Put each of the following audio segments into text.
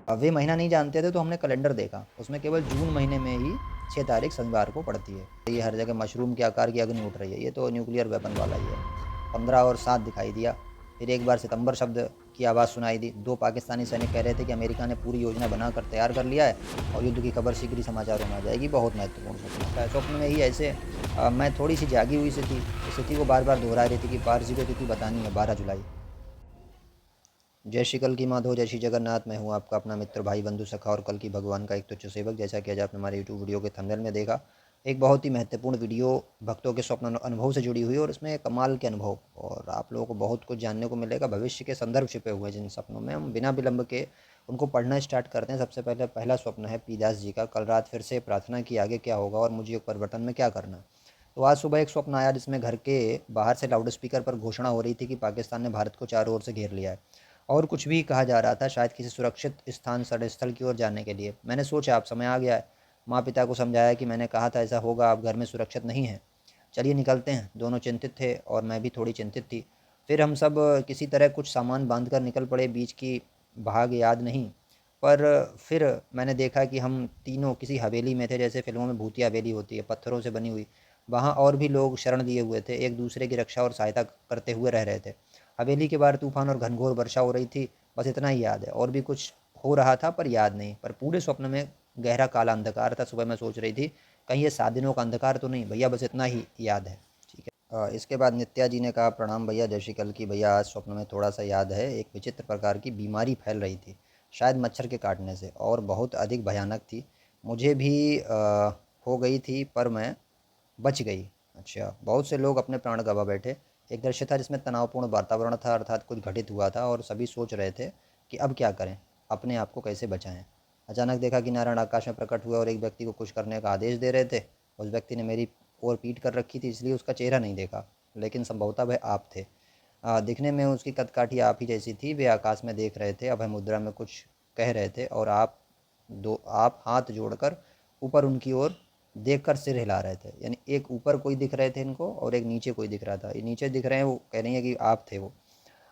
वे महीना नहीं जानते थे तो हमने कैलेंडर देखा, उसमें केवल जून महीने में ही 6 तारीख शनिवार को पड़ती है। ये हर जगह मशरूम के आकार की अग्नि उठ रही है, ये तो न्यूक्लियर वेपन वाला ही है। 15 और 7 दिखाई दिया। फिर एक बार सितंबर शब्द की आवाज़ सुनाई दी। 2 पाकिस्तानी सैनिक कह रहे थे कि अमेरिका ने पूरी योजना बनाकर तैयार कर लिया है और युद्ध की खबर शीघ्र ही समाचारों में आ जाएगी। बहुत महत्वपूर्ण स्वप्न था। स्वप्न में ही ऐसे मैं थोड़ी सी जागी हुई सी थी, स्थिति को बार बार दोहरा रही थी कि पारसी को तिथि बतानी है, 12 जुलाई। जय श्री कल की माधो, जय श्री जगन्नाथ। मैं हूँ आपका अपना मित्र, भाई, बंधु, सखा और कल की भगवान का एक तुच्छ सेवक। जैसा कि आज आपने हमारे यूट्यूब वीडियो के थंबनेल में देखा, एक बहुत ही महत्वपूर्ण वीडियो भक्तों के स्वप्न अनुभव से जुड़ी हुई है और इसमें कमाल के अनुभव और आप लोगों को बहुत कुछ जानने को मिलेगा। भविष्य के संदर्भ छिपे हुए हैं जिन सपनों में, हम बिना विलंब के उनको पढ़ना स्टार्ट करते हैं। सबसे पहले पहला स्वप्न है पी दास जी का। कल रात फिर से प्रार्थना की आगे क्या होगा और मुझे परिवर्तन में क्या करना। तो आज सुबह एक स्वप्न आया जिसमें घर के बाहर से लाउड स्पीकर पर घोषणा हो रही थी कि पाकिस्तान ने भारत को चारों ओर से घेर लिया है और कुछ भी कहा जा रहा था, शायद किसी सुरक्षित स्थान स्थल की ओर जाने के लिए। मैंने सोचा अब समय आ गया है। माँ पिता को समझाया कि मैंने कहा था ऐसा होगा, आप घर में सुरक्षित नहीं हैं, चलिए निकलते हैं। दोनों चिंतित थे और मैं भी थोड़ी चिंतित थी। फिर हम सब किसी तरह कुछ सामान बांध कर निकल पड़े। बीच की भाग याद नहीं, पर फिर मैंने देखा कि हम तीनों किसी हवेली में थे, जैसे फिल्मों में भूतिया हवेली होती है, पत्थरों से बनी हुई। वहाँ और भी लोग शरण लिए हुए थे, एक दूसरे की रक्षा और सहायता करते हुए रह रहे थे। हवेली के बाहर तूफान और घनघोर वर्षा हो रही थी, बस इतना ही याद है। और भी कुछ हो रहा था पर याद नहीं। पर पूरे स्वप्न में गहरा काला अंधकार था। सुबह मैं सोच रही थी कहीं ये 7 दिनों का अंधकार तो नहीं। भैया बस इतना ही याद है। ठीक है। इसके बाद नित्या जी ने कहा, प्रणाम भैया, जय श्री कल की। भैया आज स्वप्न में थोड़ा सा याद है, एक विचित्र प्रकार की बीमारी फैल रही थी, शायद मच्छर के काटने से, और बहुत अधिक भयानक थी। मुझे भी हो गई थी पर मैं बच गई। अच्छा, बहुत से लोग अपने प्राण गंवा बैठे। एक दृश्य था जिसमें तनावपूर्ण वातावरण था, अर्थात कुछ घटित हुआ था और सभी सोच रहे थे कि अब क्या करें, अपने आप को कैसे बचाएं। अचानक देखा कि नारायण आकाश में प्रकट हुए और एक व्यक्ति को कुछ करने का आदेश दे रहे थे। उस व्यक्ति ने मेरी ओर पीठ कर रखी थी, इसलिए उसका चेहरा नहीं देखा, लेकिन संभवतः वह आप थे। दिखने में उसकी कदकाठी आप ही जैसी थी। वे आकाश में देख रहे थे, अभय मुद्रा में कुछ कह रहे थे और आप हाथ जोड़कर ऊपर उनकी ओर देखकर सिर हिला रहे थे। यानी एक ऊपर कोई दिख रहे थे इनको और एक नीचे कोई दिख रहा था। ये नीचे दिख रहे हैं, वो कह रही है कि आप थे वो।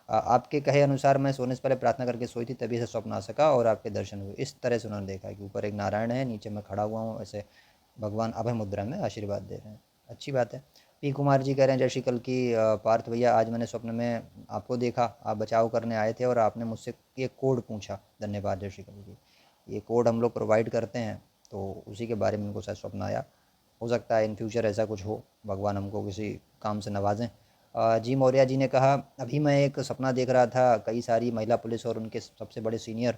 आपके कहे अनुसार मैं सोने से पहले प्रार्थना करके सोई थी, तभी से स्वप्न आ सका और आपके दर्शन हुए। इस तरह से उन्होंने देखा कि ऊपर एक नारायण है, नीचे मैं खड़ा हुआ हूँ, ऐसे भगवान अभय मुद्रा में आशीर्वाद दे रहे हैं। अच्छी बात है। पी कुमार जी कह रहे हैं, जय श्री कल की। पार्थ भैया, आज मैंने स्वप्न में आपको देखा, आप बचाव करने आए थे और आपने मुझसे ये कोड पूछा। धन्यवाद जय श्री कल की। ये कोड हम लोग प्रोवाइड करते हैं, तो उसी के बारे में उनको शायद स्वप्न आया। हो सकता है इन फ्यूचर ऐसा कुछ हो, भगवान हमको किसी काम से नवाजें। जी मौर्य जी ने कहा, अभी मैं एक सपना देख रहा था, कई सारी महिला पुलिस और उनके सबसे बड़े सीनियर।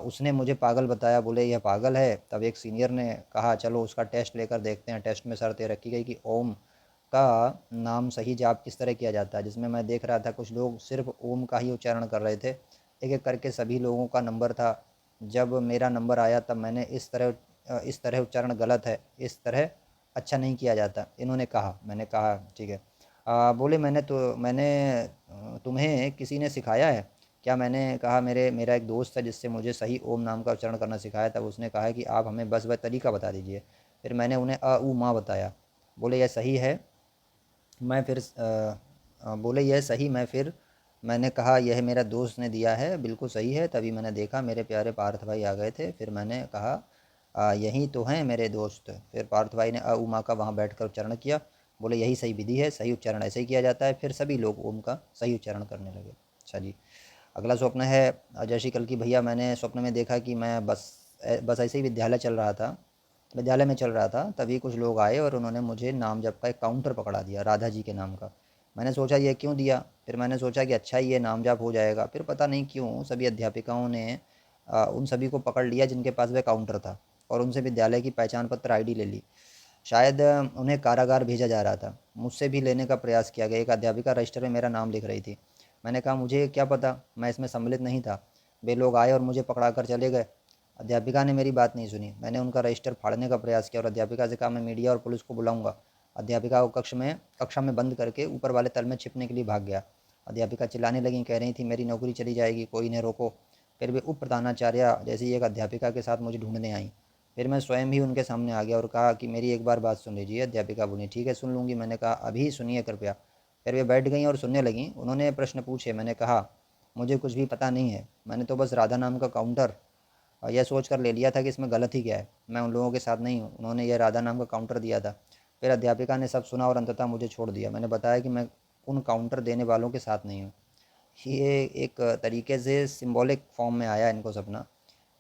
उसने मुझे पागल बताया, बोले यह पागल है। तब एक सीनियर ने कहा चलो उसका टेस्ट लेकर देखते हैं। टेस्ट में शर्त ये रखी गई कि ओम का नाम सही जाप किस तरह किया जाता है, जिसमें मैं देख रहा था कुछ लोग सिर्फ ओम का ही उच्चारण कर रहे थे। एक एक करके सभी लोगों का नंबर था। जब मेरा नंबर आया तब मैंने इस तरह उच्चारण गलत है, इस तरह अच्छा नहीं किया जाता, इन्होंने कहा। मैंने कहा ठीक है। बोले मैंने तुम्हें किसी ने सिखाया है क्या? मैंने कहा मेरा एक दोस्त है जिससे मुझे सही ओम नाम का उच्चारण करना सिखाया। तब उसने कहा कि आप हमें बस वह तरीका बता दीजिए। फिर मैंने उन्हें उ माँ बताया। बोले यह सही है। मैं फिर बोले यह सही मैं फिर मैंने कहा यह मेरा दोस्त ने दिया है, बिल्कुल सही है। तभी मैंने देखा मेरे प्यारे पार्थ भाई आ गए थे। फिर मैंने कहा यही तो हैं मेरे दोस्त। फिर पार्थ भाई ने उ माँ का वहाँ बैठ कर उच्चारण किया। बोले यही सही विधि है, सही उच्चारण ऐसे ही किया जाता है। फिर सभी लोग ओम का सही उच्चारण करने लगे। अच्छा जी। अगला स्वप्न है जय श्री कल की। भैया मैंने स्वप्न में देखा कि मैं बस ऐसे ही विद्यालय में चल रहा था, तभी कुछ लोग आए और उन्होंने मुझे नाम जप का एक काउंटर पकड़ा दिया, राधा जी के नाम का। मैंने सोचा ये क्यों दिया। फिर मैंने सोचा कि अच्छा ये नाम जप हो जाएगा। फिर पता नहीं क्यों सभी अध्यापिकाओं ने उन सभी को पकड़ लिया जिनके पास वह काउंटर था और उनसे विद्यालय की पहचान पत्र आईडी ले ली। शायद उन्हें कारागार भेजा जा रहा था। मुझसे भी लेने का प्रयास किया गया। एक अध्यापिका रजिस्टर में मेरा नाम लिख रही थी। मैंने कहा मुझे क्या पता, मैं इसमें सम्मिलित नहीं था। वे लोग आए और मुझे पकड़ा कर चले गए। अध्यापिका ने मेरी बात नहीं सुनी। मैंने उनका रजिस्टर फाड़ने का प्रयास किया और अध्यापिका से कहा मैं मीडिया और पुलिस को बुलाऊंगा। अध्यापिका को कक्षा में बंद करके ऊपर वाले तल में छिपने के लिए भाग गया। अध्यापिका चिल्लाने लगी, कह रही थी मेरी नौकरी चली जाएगी, कोई इन्हें रोको। फिर वे उप प्रधानाचार्य जैसी एक अध्यापिका के साथ मुझे ढूंढने आई। फिर मैं स्वयं ही उनके सामने आ गया और कहा कि मेरी एक बार बात सुन लीजिए। अध्यापिका बोली ठीक है सुन लूँगी। मैंने कहा अभी सुनिए कृपया। फिर वे बैठ गईं और सुनने लगीं। उन्होंने प्रश्न पूछे। मैंने कहा मुझे कुछ भी पता नहीं है, मैंने तो बस राधा नाम का काउंटर और यह सोच कर ले लिया था कि इसमें गलत ही क्या है, मैं उन लोगों के साथ नहीं हूँ। उन्होंने यह राधा नाम का काउंटर दिया था। फिर अध्यापिका ने सब सुना और अंततः मुझे छोड़ दिया। मैंने बताया कि मैं उन काउंटर देने वालों के साथ नहीं हूँ। ये एक तरीके से सिंबॉलिक फॉर्म में आया इनको सपना।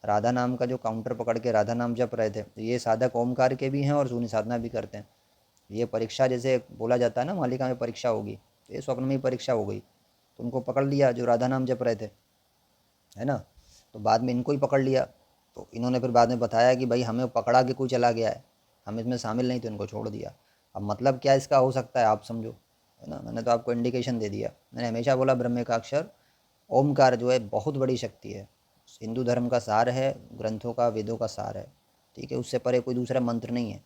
राधा नाम का जो काउंटर पकड़ के राधा नाम जप रहे थे, तो ये साधक ओमकार के भी हैं और शून्य साधना भी करते हैं। ये परीक्षा जैसे बोला जाता है ना, मालिका में परीक्षा होगी, तो ये स्वप्न में ही परीक्षा हो गई। तो उनको पकड़ लिया जो राधा नाम जप रहे थे, है ना। तो बाद में इनको ही पकड़ लिया। तो इन्होंने फिर बाद में बताया कि भाई हमें पकड़ा के कोई चला गया है, हम इसमें शामिल नहीं, तो इनको छोड़ दिया। अब मतलब क्या इसका हो सकता है आप समझो, है ना। मैंने तो आपको इंडिकेशन दे दिया। मैंने हमेशा बोला ब्रह्म का अक्षर ओमकार जो है बहुत बड़ी शक्ति है, हिंदू धर्म का सार है, ग्रंथों का, वेदों का सार है। ठीक है, उससे परे कोई दूसरा मंत्र नहीं है।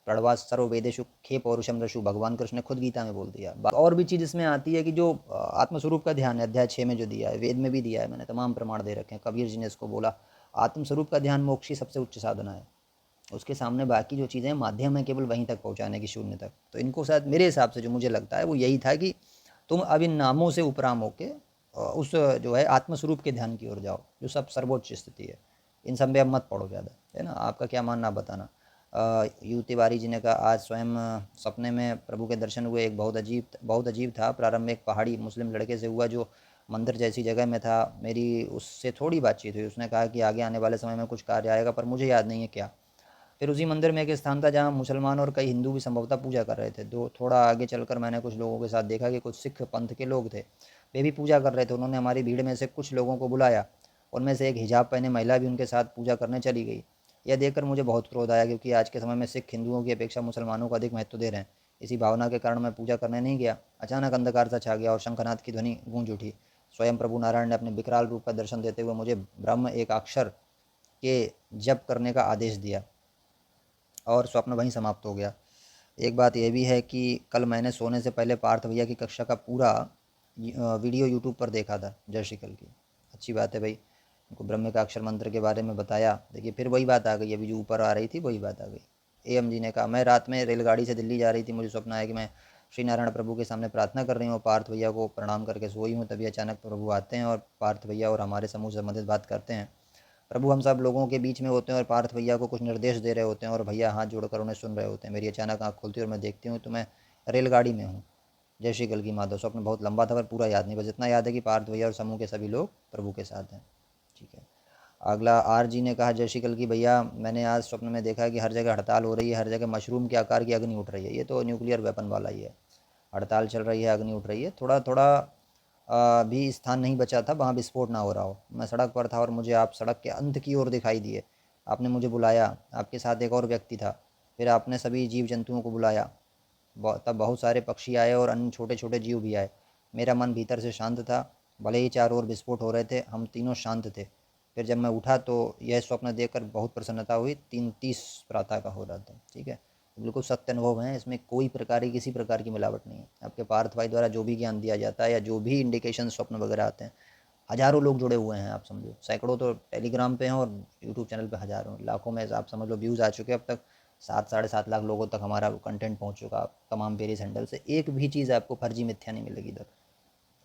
प्रणवा सर्व वेदेषु खे पौरुषम रशु, भगवान कृष्ण ने खुद गीता में बोल दिया। और भी चीज़ इसमें आती है कि जो आत्मस्वरूप का ध्यान है, अध्याय 6 में जो दिया है, वेद में भी दिया है, मैंने तमाम प्रमाण दे रखे हैं। कबीर जी ने इसको बोला, आत्मस्वरूप का ध्यान मोक्ष की सबसे उच्च साधना है। उसके सामने बाकी जो चीज़ें माध्यम है केवल वहीं तक पहुँचाने की, शून्य तक। तो इनको शायद मेरे हिसाब से जो मुझे लगता है वो यही था कि तुम अब इन नामों से उपराम होके उस जो है आत्मस्वरूप के ध्यान की ओर जाओ, जो सब सर्वोच्च स्थिति है। इन सब में अब मत पड़ो ज़्यादा, है ना। आपका क्या मानना बताना। यू तिवारी जी ने कहा, आज स्वयं सपने में प्रभु के दर्शन हुए। एक बहुत अजीब था। प्रारंभ में एक पहाड़ी मुस्लिम लड़के से हुआ जो मंदिर जैसी जगह में था। मेरी उससे थोड़ी बातचीत हुई। उसने कहा कि आगे आने वाले समय में कुछ कार्य आएगा, पर मुझे याद नहीं है क्या। फिर उसी मंदिर में एक स्थान था जहाँ मुसलमान और कई हिंदू भी संभवतः पूजा कर रहे थे। थोड़ा आगे चलकर मैंने कुछ लोगों के साथ देखा कि कुछ सिख पंथ के लोग थे, वे भी पूजा कर रहे थे। उन्होंने हमारी भीड़ में से कुछ लोगों को बुलाया। उनमें से एक हिजाब पहने महिला भी उनके साथ पूजा करने चली गई। यह देखकर मुझे बहुत क्रोध आया, क्योंकि आज के समय में सिख हिंदुओं की अपेक्षा मुसलमानों को अधिक महत्व दे रहे हैं। इसी भावना के कारण मैं पूजा करने नहीं गया। अचानक अंधकार सा छा गया और शंखनाद की ध्वनि गूंज उठी। स्वयं प्रभु नारायण ने अपने विकराल रूप का दर्शन देते हुए मुझे ब्रह्म एक अक्षर के जप करने का आदेश दिया और स्वप्न वहीं समाप्त हो गया। एक बात यह भी है कि कल मैंने सोने से पहले पार्थ भैया की कक्षा का पूरा वीडियो यूट्यूब पर देखा था, जय श्री कल की। अच्छी बात है भाई, उनको ब्रह्म का अक्षर मंत्र के बारे में बताया। देखिए फिर वही बात आ गई, अभी जो ऊपर आ रही थी वही बात आ गई। एम जी ने कहा, मैं रात में रेलगाड़ी से दिल्ली जा रही थी, मुझे स्वप्न आया कि मैं श्री नारायण प्रभु के सामने प्रार्थना कर रही हूँ। पार्थ भैया को प्रणाम करके सोई हूँ, तभी अचानक प्रभु आते हैं और पार्थ भैया और हमारे समूह से संबंधित बात करते हैं। प्रभु हम सब लोगों के बीच में होते हैं और पार्थ भैया को कुछ निर्देश दे रहे होते हैं और भैया हाथ जोड़कर उन्हें सुन रहे होते हैं। मेरी अचानक आँख खुलती है और मैं देखती हूँ तो मैं रेलगाड़ी में हूँ। जय श्री कल की माधव। स्वप्न बहुत लंबा था पर पूरा याद नहीं, बस इतना याद है कि पार्थ भैया और समूह के सभी लोग प्रभु के साथ हैं। ठीक है। अगला आर जी ने कहा, जय श्री कल की भैया, मैंने आज स्वप्न में देखा कि हर जगह हड़ताल हो रही है, हर जगह मशरूम के आकार की अग्नि उठ रही है। ये तो न्यूक्लियर वेपन वाला ही है। हड़ताल चल रही है, अग्नि उठ रही है, थोड़ा थोड़ा भी स्थान नहीं बचा था वहाँ विस्फोट ना हो रहा हो। मैं सड़क पर था और मुझे आप सड़क के अंत की ओर दिखाई दिए। आपने मुझे बुलाया, आपके साथ एक और व्यक्ति था। फिर आपने सभी जीव जंतुओं को बुलाया। तब बहुत सारे पक्षी आए और अन्य छोटे छोटे जीव भी आए। मेरा मन भीतर से शांत था। भले ही चारों ओर विस्फोट हो रहे थे, हम तीनों शांत थे। फिर जब मैं उठा तो यह स्वप्न देखकर बहुत प्रसन्नता हुई। 3:30 प्रातः का हो रहा था। ठीक है, बिल्कुल सत्य अनुभव है, इसमें कोई प्रकार की किसी प्रकार की मिलावट नहीं है। आपके पार्थ भाई द्वारा जो भी ज्ञान दिया जाता है या जो भी इंडिकेशन स्वप्न वगैरह आते हैं, हज़ारों लोग जुड़े हुए हैं। आप समझो सैकड़ों तो टेलीग्राम पे हैं और यूट्यूब चैनल पे हज़ारों लाखों में आप समझ लो व्यूज़ आ चुके हैं। अब तक 7 साढ़े 7 लाख लोगों तक हमारा कंटेंट पहुंच चुका तमाम वेरियस हैंडल से। एक भी चीज़ आपको फर्जी मिथ्या नहीं मिलेगी इधर।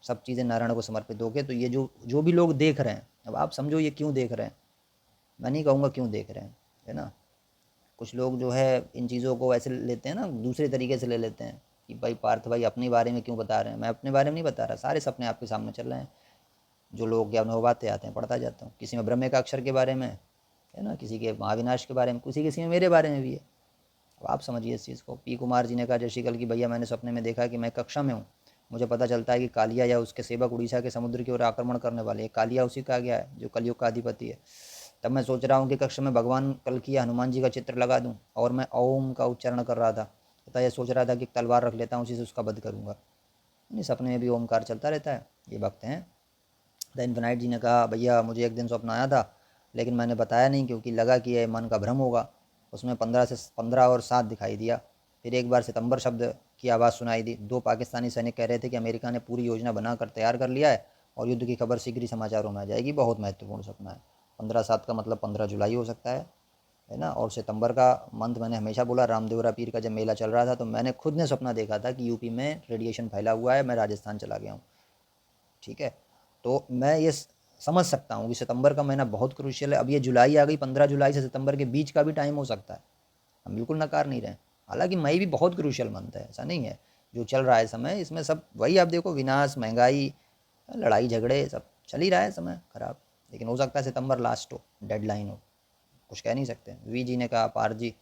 सब चीज़ें नारायण को समर्पित होके। तो ये जो जो भी लोग देख रहे हैं, अब आप समझो ये क्यों देख रहे हैं। मैं नहीं कहूँगा क्यों देख रहे हैं, है ना। कुछ लोग जो है इन चीज़ों को ऐसे लेते हैं ना, दूसरे तरीके से ले लेते हैं कि भाई पार्थ भाई अपने बारे में क्यों बता रहे हैं। मैं अपने बारे में नहीं बता रहा, सारे सपने आपके सामने चल रहे हैं। जो लोग ज्ञान वो बातें आते हैं पढ़ता जाता हूँ। किसी में ब्रह्म का अक्षर के बारे में, है ना, किसी के महाविनाश के बारे में, किसी में मेरे बारे में भी है। अब आप समझिए इस चीज़ को। पी कुमार जी ने कहा, जय श्री कल की भैया, मैंने सपने में देखा कि मैं कक्षा में हूँ। मुझे पता चलता है कि कालिया या उसके सेवक उड़ीसा के समुद्र की ओर आक्रमण करने वाले हैं। कालिया उसी का गया है जो कलयुग का अधिपति है। तब मैं सोच रहा हूँ कि कक्षा में भगवान कल की या हनुमान जी का चित्र लगा दूँ, और मैं ओम का उच्चारण कर रहा था तथा यह सोच रहा था कि तलवार रख लेता हूँ, उसी से उसका वध करूँगा। नहीं, सपने में भी ओमकार चलता रहता है, ये भक्त हैं। द इन्फिनाइट जी ने कहा, भैया मुझे एक दिन स्वप्न आया था, लेकिन मैंने बताया नहीं क्योंकि लगा कि यह मन का भ्रम होगा। उसमें 15 और 7 दिखाई दिया। फिर एक बार सितंबर शब्द की आवाज़ सुनाई दी। 2 पाकिस्तानी सैनिक कह रहे थे कि अमेरिका ने पूरी योजना बनाकर तैयार कर लिया है और युद्ध की खबर शीघ्र ही समाचारों में आ जाएगी। बहुत महत्वपूर्ण सपना है। 15/7 का मतलब 15 जुलाई हो सकता है ना। और सितंबर का मंथ मैंने हमेशा बोला, रामदेवरा पीर का जब मेला चल रहा था तो मैंने खुद ने सपना देखा था कि यूपी में रेडिएशन फैला हुआ है, मैं राजस्थान चला गया हूँ। ठीक है, तो मैं ये समझ सकता हूँ कि सितंबर का महीना बहुत क्रूशियल है। अब ये जुलाई आ गई, 15 जुलाई से सितंबर के बीच का भी टाइम हो सकता है, हम बिल्कुल नकार नहीं रहे। हालांकि मई भी बहुत क्रूशियल मंथ है, ऐसा नहीं है। जो चल रहा है समय, इसमें सब वही आप देखो, विनाश, महंगाई, लड़ाई झगड़े, सब चल ही रहा है समय खराब। लेकिन हो सकता है सितंबर लास्ट हो, डेडलाइन हो, कुछ कह नहीं सकते। वी जी ने कहा, पार जी,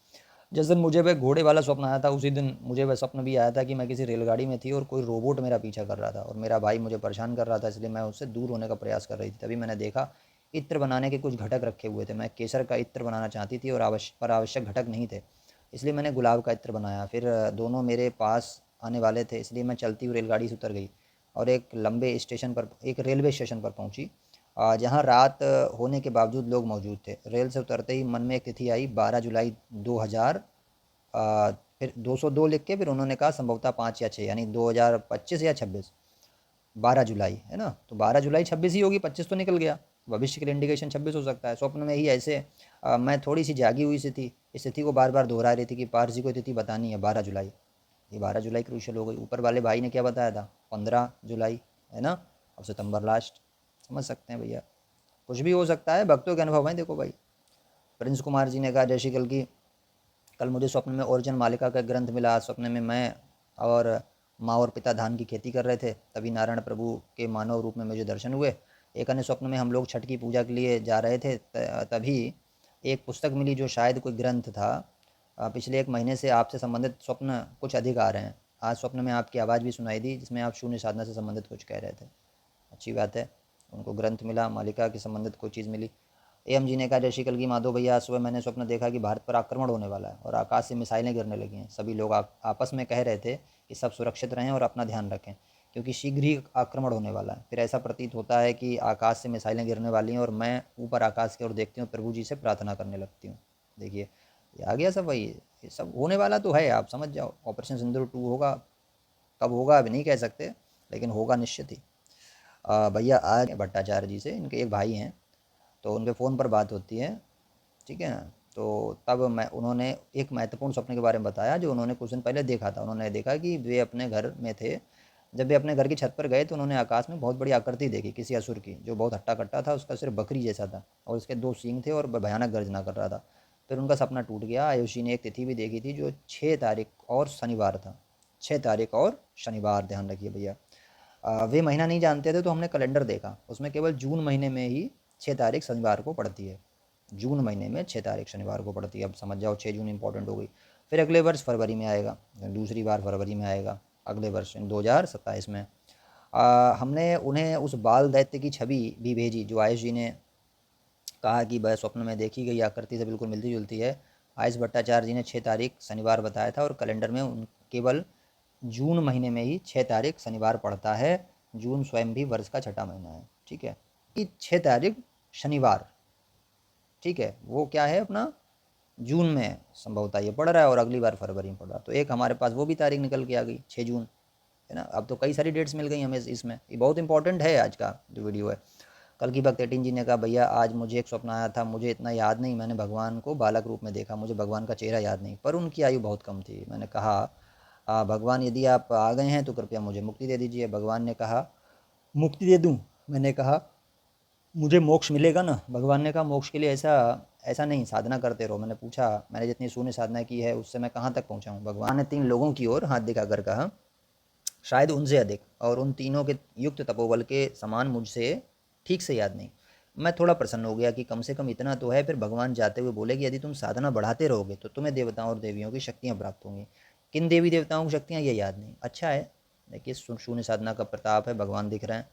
जिस दिन मुझे वह घोड़े वाला स्वप्न आया था उसी दिन मुझे वह स्वप्न भी आया था कि मैं किसी रेलगाड़ी में थी और कोई रोबोट मेरा पीछा कर रहा था और मेरा भाई मुझे परेशान कर रहा था, इसलिए मैं उससे दूर होने का प्रयास कर रही थी। तभी मैंने देखा इत्र बनाने के कुछ घटक रखे हुए थे। मैं केसर का इत्र बनाना चाहती थी और आवश्यक घटक नहीं थे, इसलिए मैंने गुलाब का इत्र बनाया। फिर दोनों मेरे पास आने वाले थे, इसलिए मैं चलती हुई रेलगाड़ी से उतर गई और एक लंबे स्टेशन पर, एक रेलवे स्टेशन पर पहुंची, जहां रात होने के बावजूद लोग मौजूद थे। रेल से उतरते ही मन में एक तिथि आई, 12 जुलाई 2000। फिर 202 लिख के फिर उन्होंने कहा संभवतः 5 या 6, यानी 2025 या 26। 12 जुलाई है ना, तो 12 जुलाई 26 ही होगी, 25 तो निकल गया। भविष्य के लिए इंडिकेशन 26 हो सकता है। स्वप्न में ही ऐसे मैं थोड़ी सी जागी हुई सी थी, इस तिथि को बार बार दोहरा रही थी कि पारसी को तिथि बतानी है 12 जुलाई। ये 12 जुलाई क्रूशल हो गई। ऊपर वाले भाई ने क्या बताया था, 15 जुलाई, है ना। अब सितंबर लास्ट, समझ सकते हैं भैया, कुछ भी हो सकता है, भक्तों के अनुभव हैं। देखो भाई, प्रिंस कुमार जी ने कहा, जय श्री कल की, कल मुझे स्वप्न में ओरिजिन मालिका का ग्रंथ मिला। आज स्वप्न में मैं और माँ और पिता धान की खेती कर रहे थे, तभी नारायण प्रभु के मानव रूप में मुझे दर्शन हुए। एक अन्य स्वप्न में हम लोग छठ की पूजा के लिए जा रहे थे, तभी एक पुस्तक मिली जो शायद कोई ग्रंथ था। पिछले 1 महीने से आपसे संबंधित स्वप्न कुछ अधिक आ रहे हैं। आज स्वप्न में आपकी आवाज़ भी सुनाई दी, जिसमें आप शून्य साधना से संबंधित कुछ कह रहे थे। अच्छी बात है, उनको ग्रंथ मिला, मालिका के संबंधित कोई चीज़ मिली। एम जी ने कहा, जय श्री कल की माधव भैया, सुबह मैंने स्वप्न देखा कि भारत पर आक्रमण होने वाला है और आकाश से मिसाइलें गिरने लगी हैं। सभी लोग आपस में कह रहे थे कि सब सुरक्षित रहें और अपना ध्यान रखें, क्योंकि शीघ्र ही आक्रमण होने वाला है। फिर ऐसा प्रतीत होता है कि आकाश से मिसाइलें गिरने वाली हैं और मैं ऊपर आकाश की ओर देखती हूँ, प्रभु जी से प्रार्थना करने लगती हूँ। देखिए, ये आ गया सब वही, ये सब होने वाला तो है, आप समझ जाओ। ऑपरेशन सिंदूर 2 होगा, कब होगा अभी नहीं कह सकते, लेकिन होगा निश्चित ही। भैया आज भट्टाचार्य जी से, इनके एक भाई हैं, तो उनके फ़ोन पर बात होती है, ठीक है। तो तब मैं, उन्होंने एक महत्वपूर्ण सपने के बारे में बताया जो उन्होंने कुछ दिन पहले देखा था। उन्होंने देखा कि वे अपने घर में थे, जब वे अपने घर की छत पर गए तो उन्होंने आकाश में बहुत बड़ी आकृति देखी, किसी असुर की, जो बहुत हट्टा कट्टा था। उसका सिर्फ बकरी जैसा था और उसके 2 सींग थे और भयानक गर्जना कर रहा था। फिर उनका सपना टूट गया। आयुषी ने एक तिथि भी देखी थी जो 6 तारीख और शनिवार था। 6 तारीख और शनिवार, ध्यान रखिए भैया। वे महीना नहीं जानते थे तो हमने कैलेंडर देखा, उसमें केवल जून महीने में ही 6 तारीख शनिवार को पड़ती है। जून महीने में 6 तारीख शनिवार को पड़ती है। अब समझ जाओ, 6 जून इंपॉर्टेंट हो गई। फिर अगले वर्ष फरवरी में आएगा, दूसरी बार फरवरी में आएगा अगले वर्ष 2027 में। हमने उन्हें उस बाल दैत्य की छवि भी भेजी जो आयुष जी ने कहा कि वह स्वप्न में देखी गई आकृति से बिल्कुल मिलती जुलती है। आयुष भट्टाचार्य जी ने 6 तारीख शनिवार बताया था और कैलेंडर में उन केवल जून महीने में ही 6 तारीख शनिवार पड़ता है। जून स्वयं भी वर्ष का छठा महीना है, ठीक है। 6 तारीख शनिवार, ठीक है, वो क्या है अपना, जून में संभवतः ये पड़ रहा है और अगली बार फरवरी में पड़ रहा है। तो एक हमारे पास वो भी तारीख निकल के आ गई, 6 जून, है ना। अब तो कई सारी डेट्स मिल गई हमें इसमें, ये बहुत इंपॉर्टेंट है आज का जो वीडियो है। कल की भक्त 18 जी ने कहा, भैया आज मुझे एक स्वप्न आया था, मुझे इतना याद नहीं, मैंने भगवान को बालक रूप में देखा, मुझे भगवान का चेहरा याद नहीं, पर उनकी आयु बहुत कम थी। मैंने कहा, भगवान यदि आप आ गए हैं तो कृपया मुझे मुक्ति दे दीजिए। भगवान ने कहा, मुक्ति दे दूँ? मैंने कहा, मुझे मोक्ष मिलेगा ना? भगवान ने कहा, मोक्ष के लिए ऐसा ऐसा नहीं, साधना करते रहो। मैंने पूछा, मैंने जितनी शून्य साधना की है उससे मैं कहाँ तक पहुँचा हूँ? भगवान ने 3 लोगों की ओर हाथ दिखाकर कहा, शायद उनसे अधिक, और उन तीनों के युक्त तपोबल के समान मुझसे ठीक से याद नहीं। मैं थोड़ा प्रसन्न हो गया कि कम से कम इतना तो है। फिर भगवान जाते हुए बोले कि यदि तुम साधना बढ़ाते रहोगे तो तुम्हें देवताओं और देवियों की शक्तियाँ प्राप्त होंगी। किन देवी देवताओं की शक्तियाँ, ये याद नहीं। अच्छा है, देखिए शून्य साधना का प्रताप है, भगवान दिख रहे हैं।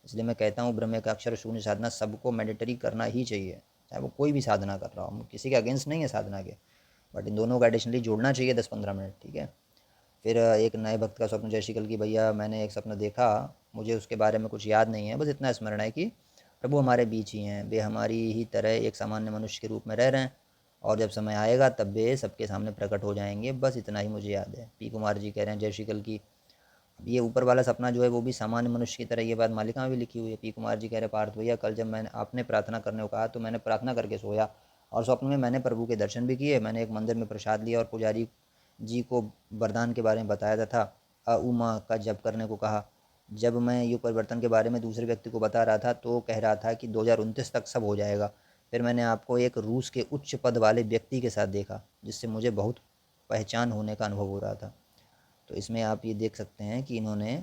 इसलिए मैं कहता हूँ ब्रह्म का अक्षर शून्य साधना सबको मैंडेटरी करना ही चाहिए, चाहे वो कोई भी साधना कर रहा हो। किसी के अगेंस्ट नहीं है साधना के, बट इन दोनों को एडिशनली जोड़ना चाहिए 10-15 मिनट, ठीक है। फिर एक नए भक्त का स्वप्न, जय श्री कल की भैया, मैंने एक सपना देखा, मुझे उसके बारे में कुछ याद नहीं है, बस इतना स्मरण है कि प्रभु हमारे बीच ही हैं, वे हमारी ही तरह एक सामान्य मनुष्य के रूप में रह रहे हैं और जब समय आएगा तब वे सबके सामने प्रकट हो जाएंगे। बस इतना ही मुझे याद है। पी कुमार जी कह रहे हैं, जय श्री कल की। अब ये ऊपर वाला सपना जो है वो भी सामान्य मनुष्य की तरह, ये बात मालिका में भी लिखी हुई है। पी कुमार जी कह रहे, पार्थ भैया, कल जब मैंने आपने प्रार्थना करने को कहा तो मैंने प्रार्थना करके सोया और स्वप्न में मैंने प्रभु के दर्शन भी किए। मैंने एक मंदिर में प्रसाद लिया और पुजारी जी को वरदान के बारे में बताया था, उमा का जप करने को कहा। जब मैं युग परिवर्तन के बारे में दूसरे व्यक्ति को बता रहा था तो कह रहा था कि 2029 तक सब हो जाएगा। फिर मैंने आपको एक रूस के उच्च पद वाले व्यक्ति के साथ देखा जिससे मुझे बहुत पहचान होने का अनुभव हो रहा था। तो इसमें आप ये देख सकते हैं कि इन्होंने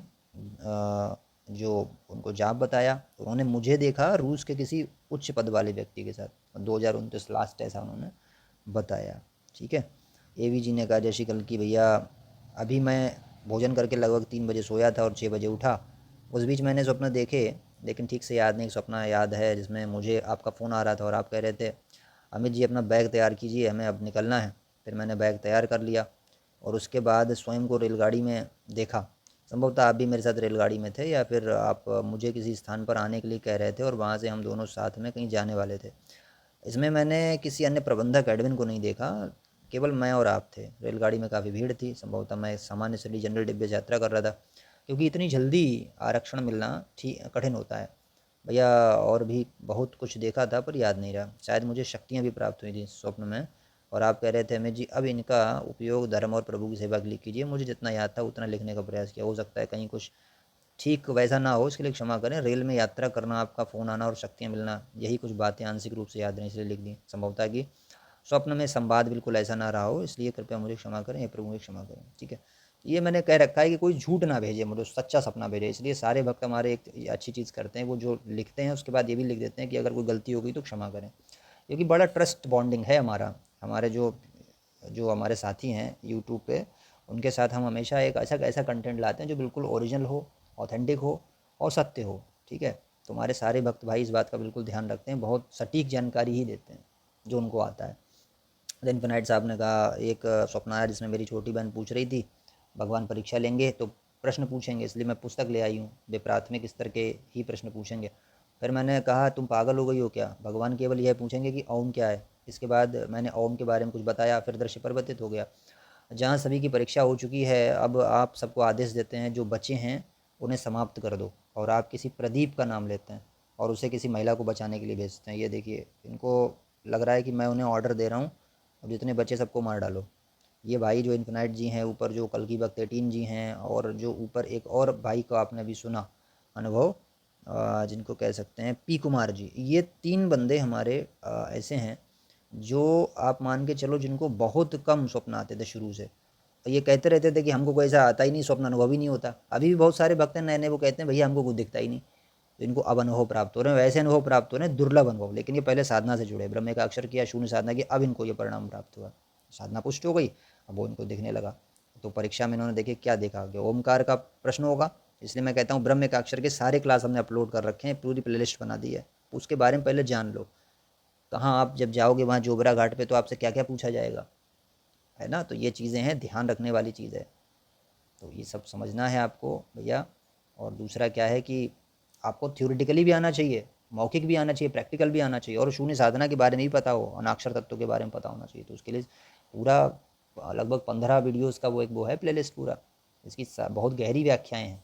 जो उनको जॉब बताया तो उन्होंने मुझे देखा रूस के किसी उच्च पद वाले व्यक्ति के साथ, 2029 लास्ट ऐसा उन्होंने बताया। ठीक है। एवी जी ने कहा जय श्री कल की भैया, अभी मैं भोजन करके लगभग 3 बजे सोया था और 6 बजे उठा। उस बीच मैंने स्वप्न देखे लेकिन ठीक से याद नहीं। स्वप्न याद है जिसमें मुझे आपका फ़ोन आ रहा था और आप कह रहे थे अमित जी अपना बैग तैयार कीजिए, हमें अब निकलना है। फिर मैंने बैग तैयार कर लिया और उसके बाद स्वयं को रेलगाड़ी में देखा। संभवतः आप भी मेरे साथ रेलगाड़ी में थे या फिर आप मुझे किसी स्थान पर आने के लिए कह रहे थे और वहाँ से हम दोनों साथ में कहीं जाने वाले थे। इसमें मैंने किसी अन्य प्रबंधक एडमिन को नहीं देखा, केवल मैं और आप थे। रेलगाड़ी में काफ़ी भीड़ थी, संभवतः मैं सामान्य श्रेणी जनरल डिब्बे से यात्रा कर रहा था क्योंकि इतनी जल्दी आरक्षण मिलना ठीक कठिन होता है भैया। और भी बहुत कुछ देखा था पर याद नहीं रहा। शायद मुझे शक्तियाँ भी प्राप्त हुई थी स्वप्न में और आप कह रहे थे अमित जी अब इनका उपयोग धर्म और प्रभु की सेवा के लिए कीजिए। मुझे जितना याद था उतना लिखने का प्रयास किया, हो सकता है कहीं कुछ ठीक वैसा ना हो, इसके लिए क्षमा करें। रेल में यात्रा करना, आपका फ़ोन आना और शक्तियाँ मिलना, यही कुछ बातें आंशिक रूप से याद नहीं इसलिए लिख दी। संभवतः कि स्वप्न में संवाद बिल्कुल ऐसा ना रहा हो, इसलिए कृपया मुझे क्षमा करें, हे प्रभु मुझे क्षमा करें। ठीक है। ये मैंने कह रखा है कि कोई झूठ ना भेजे मुझे, सच्चा सपना भेजे। इसलिए सारे भक्त हमारे एक अच्छी चीज़ करते हैं, वो जो लिखते हैं उसके बाद ये भी लिख देते हैं कि अगर कोई गलती हो गई तो क्षमा करें, क्योंकि बड़ा ट्रस्ट बॉन्डिंग है हमारा। हमारे जो जो हमारे साथी हैं यूट्यूब पे, उनके साथ हम हमेशा एक ऐसा ऐसा कंटेंट लाते हैं जो बिल्कुल ओरिजिनल हो, ऑथेंटिक हो और सत्य हो। ठीक है। तो हमारे सारे भक्त भाई इस बात का बिल्कुल ध्यान रखते हैं, बहुत सटीक जानकारी ही देते हैं जो उनको आता है। द इन्फिनाइट साहब ने कहा एक स्वप्न आया जिसमें मेरी छोटी बहन पूछ रही थी भगवान परीक्षा लेंगे तो प्रश्न पूछेंगे, इसलिए मैं पुस्तक ले आई हूँ, वे प्राथमिक स्तर के ही प्रश्न पूछेंगे। फिर मैंने कहा तुम पागल हो गई हो क्या, भगवान केवल यह पूछेंगे कि ओम क्या है। इसके बाद मैंने ओम के बारे में कुछ बताया, फिर दृश्य परिवर्तित हो गया। जहाँ सभी की परीक्षा हो चुकी है अब आप सबको आदेश देते हैं जो बचे हैं उन्हें समाप्त कर दो, और आप किसी प्रदीप का नाम लेते हैं और उसे किसी महिला को बचाने के लिए भेजते हैं। ये देखिए, इनको लग रहा है कि मैं उन्हें ऑर्डर दे रहा हूँ अब जितने बच्चे सबको मार डालो। ये भाई जो इन्फिनाइट जी हैं, ऊपर जो कल्कि भक्त 18 जी हैं, और जो ऊपर एक और भाई को आपने अभी सुना अनुभव, जिनको कह सकते हैं पी कुमार जी, ये 3 बंदे हमारे ऐसे हैं जो आप मान के चलो जिनको बहुत कम स्वप्न आते थे शुरू से। ये कहते रहते थे कि हमको कोई ऐसा आता ही नहीं, स्वप्न अनुभव ही नहीं होता। अभी भी बहुत सारे भक्त हैं नए नए, वो कहते हैं भैया हमको कुछ दिखता ही नहीं। तो इनको अब अनुभव प्राप्त हो रहे हैं, वैसे अनुभव प्राप्त हो रहे हैं, दुर्लभ अनुभव, लेकिन ये पहले साधना से जुड़े, ब्रह्म का अक्षर किया, शून्य साधना की, अब इनको ये परिणाम प्राप्त हुआ। साधना पुष्ट हो गई, अब वो इनको दिखने लगा। तो परीक्षा में इन्होंने देखे क्या देखा कि ओमकार का प्रश्न होगा। इसलिए मैं कहता हूँ ब्रह्म का अक्षर के सारे क्लास हमने अपलोड कर रखे हैं, पूरी प्लेलिस्ट बना दी है, उसके बारे में पहले जान लो। कहाँ आप जब जाओगे वहाँ जोबरा घाट पे तो आपसे क्या क्या पूछा जाएगा, है ना। तो ये चीज़ें हैं, ध्यान रखने वाली चीज़ है। तो ये सब समझना है आपको भैया। और दूसरा क्या है कि आपको थ्योरेटिकली भी आना चाहिए, मौखिक भी आना चाहिए, प्रैक्टिकल भी आना चाहिए, और शून्य साधना के बारे में भी पता हो, अनाक्षर तत्व के बारे में पता होना चाहिए। तो उसके लिए पूरा लगभग 15 वीडियोज़ का वो है प्लेलिस्ट पूरा। इसकी बहुत गहरी व्याख्याएँ हैं,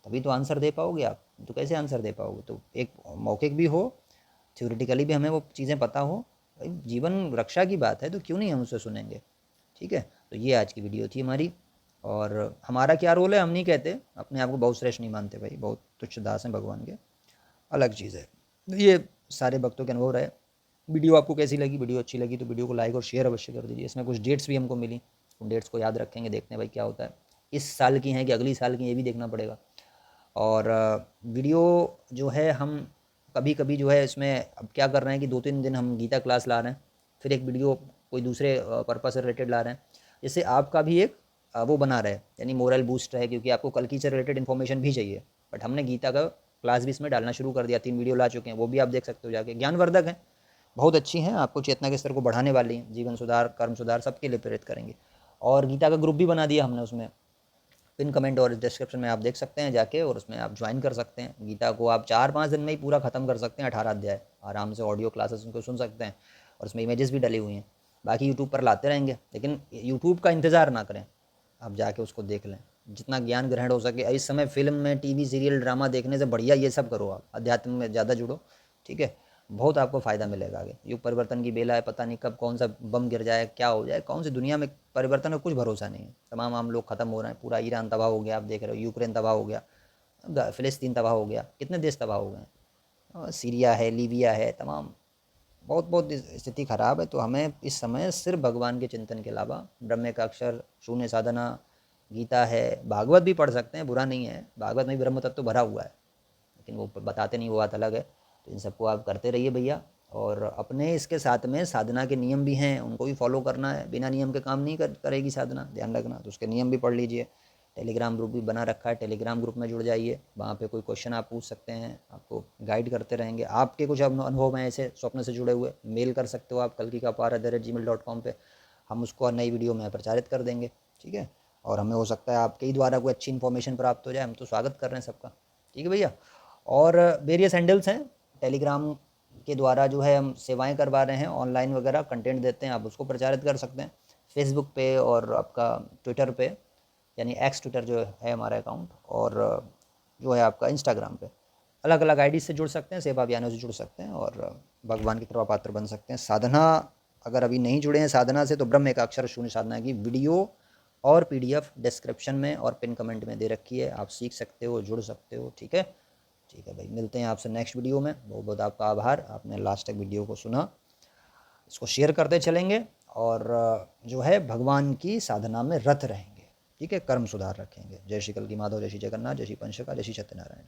तभी तो आंसर दे पाओगे आप। तो कैसे आंसर दे पाओगे, तो एक मौखिक भी हो, थ्योरेटिकली भी हमें वो चीज़ें पता हो। भाई जीवन रक्षा की बात है तो क्यों नहीं हम उसे सुनेंगे। ठीक है। तो ये आज की वीडियो थी हमारी। और हमारा क्या रोल है, हम नहीं कहते अपने आप को बहुत श्रेष्ठ, नहीं मानते भाई, बहुत तुच्छ दास हैं भगवान के, अलग चीज़ है। ये सारे भक्तों के अनुभव रहे। वीडियो आपको कैसी लगी, वीडियो अच्छी लगी तो वीडियो को लाइक और शेयर अवश्य कर दीजिए। इसमें कुछ डेट्स भी हमको मिली, उन डेट्स को याद रखेंगे, देखते हैं भाई क्या होता है, इस साल की हैं कि अगली साल की, ये भी देखना पड़ेगा। और वीडियो जो है हम कभी कभी जो है इसमें अब क्या कर रहे हैं कि 2-3 दिन हम गीता क्लास ला रहे हैं, फिर एक वीडियो कोई दूसरे पर्पस से रिलेटेड ला रहे हैं, जिससे आपका भी एक वो बना रहे, यानी मोरल बूस्ट रहे, क्योंकि आपको कल की से रिलेटेड इन्फॉर्मेशन भी चाहिए। बट हमने गीता का क्लास भी इसमें डालना शुरू कर दिया, 3 वीडियो ला चुके हैं, वो भी आप देख सकते हो जाके, ज्ञानवर्धक हैं, बहुत अच्छी हैं, आपको चेतना के स्तर को बढ़ाने वाली हैं, जीवन सुधार कर्म सुधार सबके लिए प्रेरित करेंगे। और गीता का ग्रुप भी बना दिया हमने, उसमें पिन कमेंट और डिस्क्रिप्शन में आप देख सकते हैं जाके, और उसमें आप ज्वाइन कर सकते हैं। गीता को आप 4-5 दिन में ही पूरा ख़त्म कर सकते हैं, 18 अध्याय आराम से, ऑडियो क्लासेस उनको सुन सकते हैं, और उसमें इमेजेस भी डली हुई हैं। बाकी यूट्यूब पर लाते रहेंगे, लेकिन यूट्यूब का इंतज़ार ना करें, आप जाके उसको देख लें, जितना ज्ञान ग्रहण हो सके। इस समय फिल्म में टीवी सीरियल ड्रामा देखने से बढ़िया ये सब करो, आप अध्यात्म में ज़्यादा जुड़ो। ठीक है। बहुत आपको फ़ायदा मिलेगा आगे। युग परिवर्तन की बेला है, पता नहीं कब कौन सा बम गिर जाए, क्या हो जाए, कौन सी दुनिया में परिवर्तन का कुछ भरोसा नहीं है। तमाम आम लोग ख़त्म हो रहे हैं, पूरा ईरान तबाह हो गया, आप देख रहे हो, यूक्रेन तबाह हो गया, फ़िलिस्तीन तबाह हो गया, कितने देश तबाह हो गए हैं, सीरिया है, लीबिया है, तमाम बहुत बहुत स्थिति ख़राब है। तो हमें इस समय सिर्फ भगवान के चिंतन के अलावा ब्रह्म का अक्षर, शून्य साधना, गीता है, भागवत भी पढ़ सकते हैं, बुरा नहीं है, भागवत में भी ब्रह्म तत्व भरा हुआ है, लेकिन वो बताते नहीं, वो बात अलग है। तो इन सबको आप करते रहिए भैया। और अपने इसके साथ में साधना के नियम भी हैं, उनको भी फॉलो करना है, बिना नियम के काम नहीं करेगी साधना, ध्यान रखना। तो उसके नियम भी पढ़ लीजिए। टेलीग्राम ग्रुप भी बना रखा है, टेलीग्राम ग्रुप में जुड़ जाइए, वहाँ पे कोई क्वेश्चन आप पूछ सकते हैं, आपको गाइड करते रहेंगे। आपके कुछ अनुभव हैं ऐसे स्वप्न से जुड़े हुए, मेल कर सकते हो आप kalkikaapar@gmail.com पे, हम उसको नई वीडियो में प्रचारित कर देंगे, ठीक है। और हमें हो सकता है आपके ही द्वारा कोई अच्छी इन्फॉर्मेशन प्राप्त हो जाए, हम तो स्वागत कर रहे हैं सबका, ठीक है भैया। और वेरियस हैंडल्स हैं टेलीग्राम के द्वारा, जो है हम सेवाएं करवा रहे हैं, ऑनलाइन वगैरह कंटेंट देते हैं, आप उसको प्रचारित कर सकते हैं फेसबुक पे और आपका ट्विटर पे, यानी एक्स ट्विटर जो है हमारा अकाउंट, और जो है आपका इंस्टाग्राम पे, अलग अलग आईडी से जुड़ सकते हैं, सेवा अभियानों से जुड़ सकते हैं और भगवान की कृपा पात्र बन सकते हैं। साधना, अगर अभी नहीं जुड़े हैं साधना से, तो ब्रह्म एक अक्षर शून्य साधना की वीडियो और पीडीएफ डिस्क्रिप्शन में और पिन कमेंट में दे रखी है, आप सीख सकते हो, जुड़ सकते हो, ठीक है। ठीक है भाई, मिलते हैं आपसे नेक्स्ट वीडियो में। बहुत बहुत आपका आभार, आपने लास्ट तक वीडियो को सुना, इसको शेयर करते चलेंगे और जो है भगवान की साधना में रत रहेंगे, ठीक है, कर्म सुधार रखेंगे। जय श्री कल्की माधव, जय श्री जगन्नाथ, जय श्री पंचका, जय श्री सत्यनारायण।